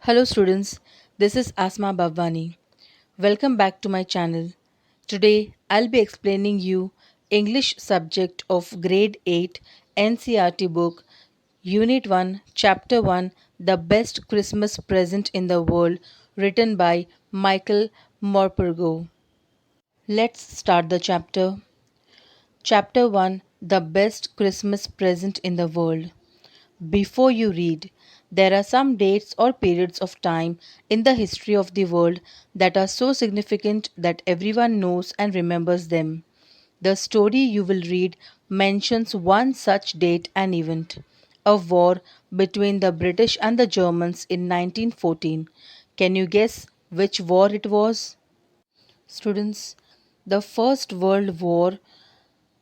Hello students, this is Asma Bhavani. Welcome back to my channel. Today I'll be explaining you English subject of grade 8 NCERT book Unit 1 Chapter 1 The Best Christmas Present in the World written by Michael Morpurgo. Let's start the chapter. Chapter 1 The Best Christmas Present in the World. Before you read, there are some dates or periods of time in the history of the world that are so significant that everyone knows and remembers them. The story you will read mentions one such date and event, a war between the British and the Germans in 1914. Can you guess which war it was? Students, the First World War,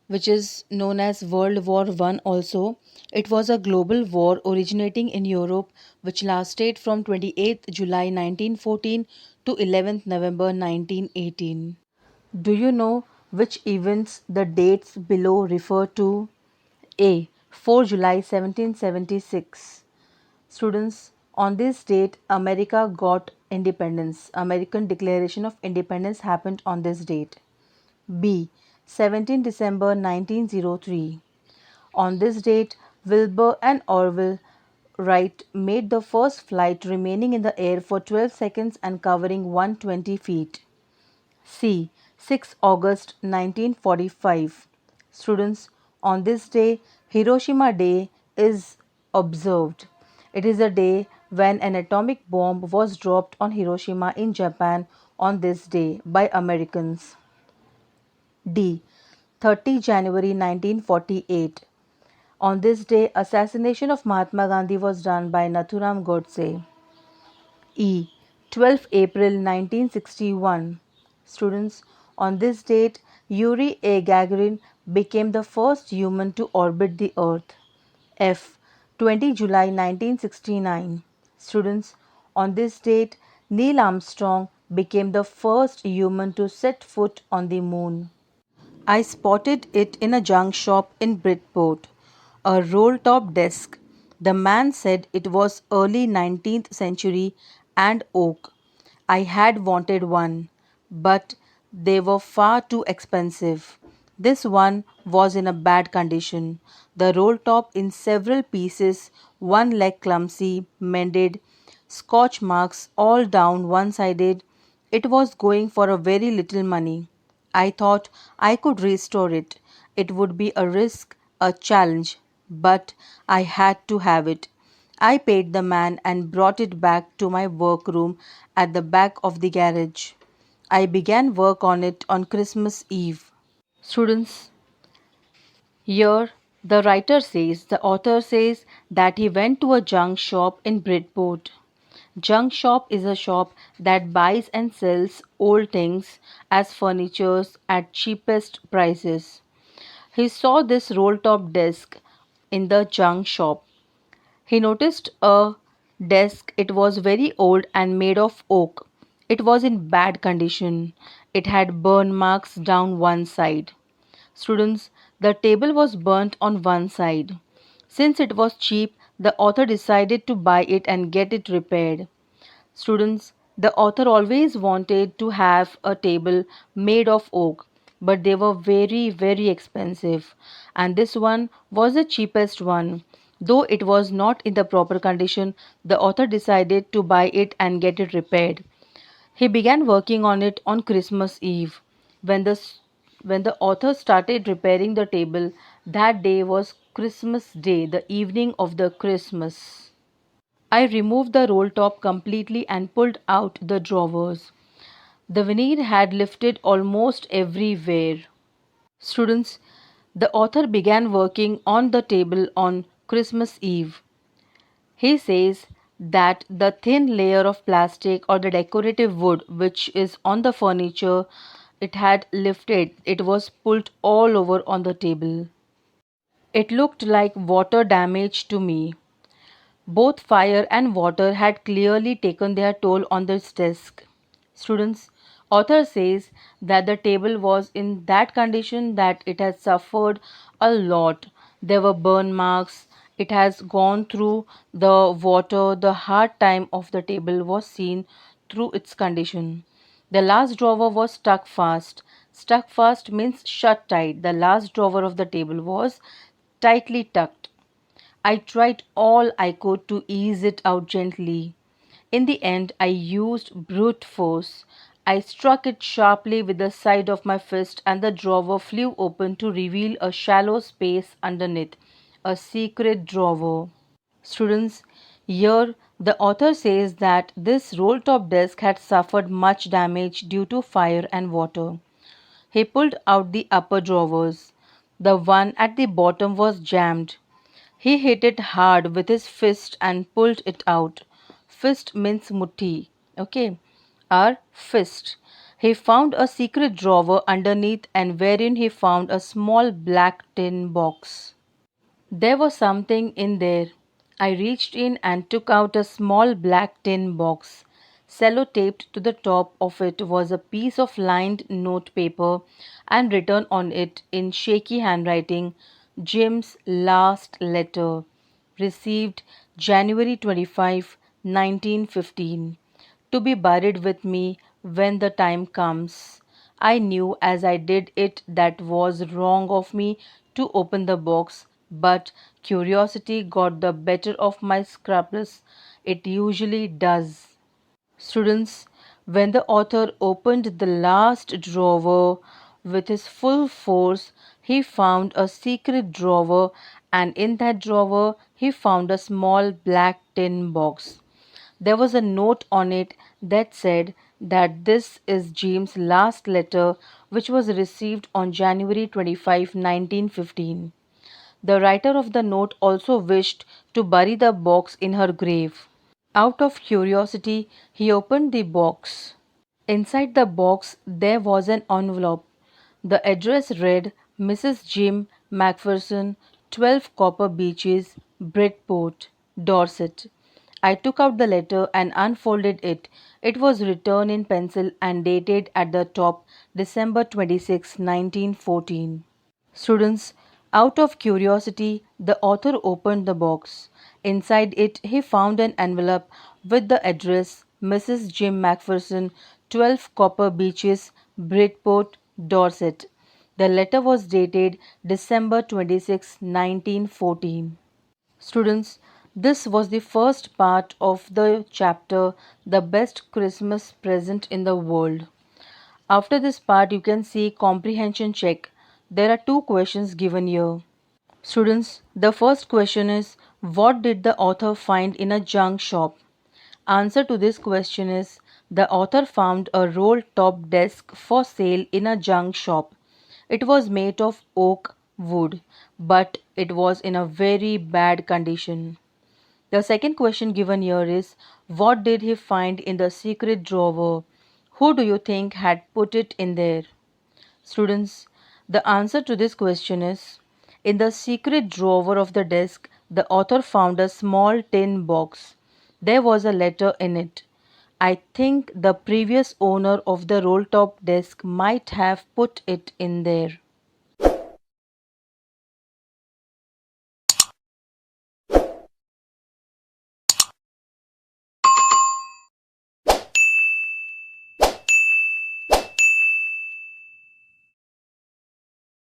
which is known as World War One also. It was a global war originating in Europe which lasted from 28th July 1914 to 11th November 1918. Do you know which events the dates below refer to? A. 4 July 1776. Students, on this date, America got independence. American Declaration of Independence happened on this date. B. 17 December 1903. On this date, Wilbur and Orville Wright made the first flight remaining in the air for 12 seconds and covering 120 feet. C. 6 August 1945. Students, on this day, Hiroshima Day is observed. It is a day when an atomic bomb was dropped on Hiroshima in Japan on this day by Americans. D. 30 January 1948. On this day, assassination of Mahatma Gandhi was done by Nathuram Godse. E. 12 April 1961. Students, on this date, Yuri A. Gagarin became the first human to orbit the Earth. F. 20 July 1969. Students, on this date, Neil Armstrong became the first human to set foot on the moon. I spotted it in a junk shop in Bridport, a roll top desk. The man said it was early 19th century and oak. I had wanted one, but they were far too expensive. This one was in a bad condition. The roll top in several pieces, one leg clumsy, mended, scotch marks all down one sided. It was going for a very little money. I thought I could restore it. It would be a risk, a challenge, but I had to have it. I paid the man and brought it back to my workroom at the back of the garage. I began work on it on Christmas Eve. Students, here the author says that he went to a junk shop in Bridport. Junk shop is a shop that buys and sells old things as furnitures at cheapest prices. He saw this roll top desk in the junk shop. He noticed a desk. It was very old and made of oak. It was in bad condition. It had burn marks down one side. Students, the table was burnt on one side. Since it was cheap, the author decided to buy it and get it repaired. Students, the author always wanted to have a table made of oak, but they were very expensive, and this one was the cheapest one. Though it was not in the proper condition, the author decided to buy it and get it repaired. He began working on it on Christmas Eve. When the when the author started repairing the table, that day was Christmas Day, the evening of the Christmas. I removed the roll top completely and pulled out the drawers. The veneer had lifted almost everywhere. Students, the author began working on the table on Christmas Eve. He says that the thin layer of plastic or the decorative wood which is on the furniture, it had lifted. It was pulled all over on the table. It looked like water damage to me. Both fire and water had clearly taken their toll on this desk. Students, author says that the table was in that condition that it had suffered a lot. There were burn marks. It has gone through the water. The hard time of the table was seen through its condition. The last drawer was stuck fast. Stuck fast means shut tight. The last drawer of the table was tightly tucked. I tried all I could to ease it out gently. In the end, I used brute force. I struck it sharply with the side of my fist, and the drawer flew open to reveal a shallow space underneath, a secret drawer. Students, here the author says that this roll top desk had suffered much damage due to fire and water. He pulled out the upper drawers. The one at the bottom was jammed. He hit it hard with his fist and pulled it out. Fist means mutti. Okay. Our fist. He found a secret drawer underneath and wherein he found a small black tin box. There was something in there. I reached in and took out a small black tin box. Sellotaped to the top of it was a piece of lined note paper and written on it in shaky handwriting, Jim's last letter. Received January 25, 1915. To be buried with me when the time comes. I knew as I did it that was wrong of me to open the box, but curiosity got the better of my scruples. It usually does. Students, when the author opened the last drawer with his full force, he found a secret drawer, and in that drawer he found a small black tin box. There was a note on it that said that this is James' last letter, which was received on January 25, 1915. The writer of the note also wished to bury the box in her grave. Out of curiosity, he opened the box. Inside the box, there was an envelope. The address read Mrs. Jim Macpherson, 12 Copper Beeches, Bridport, Dorset. I took out the letter and unfolded it. It was written in pencil and dated at the top December 26, 1914. Students, out of curiosity, the author opened the box. Inside it, he found an envelope with the address Mrs. Jim Macpherson, 12 Copper Beeches, Bridport, Dorset. The letter was dated December 26, 1914. Students, this was the first part of the chapter The Best Christmas Present in the World. After this part, you can see comprehension check. There are two questions given here. Students, the first question is what did the author find in a junk shop? Answer to this question is the author found a roll top desk for sale in a junk shop. It was made of oak wood, but it was in a very bad condition. The second question given here is what did he find in the secret drawer? Who do you think had put it in there? Students, the answer to this question is in the secret drawer of the desk, the author found a small tin box. There was a letter in it. I think the previous owner of the roll top desk might have put it in there.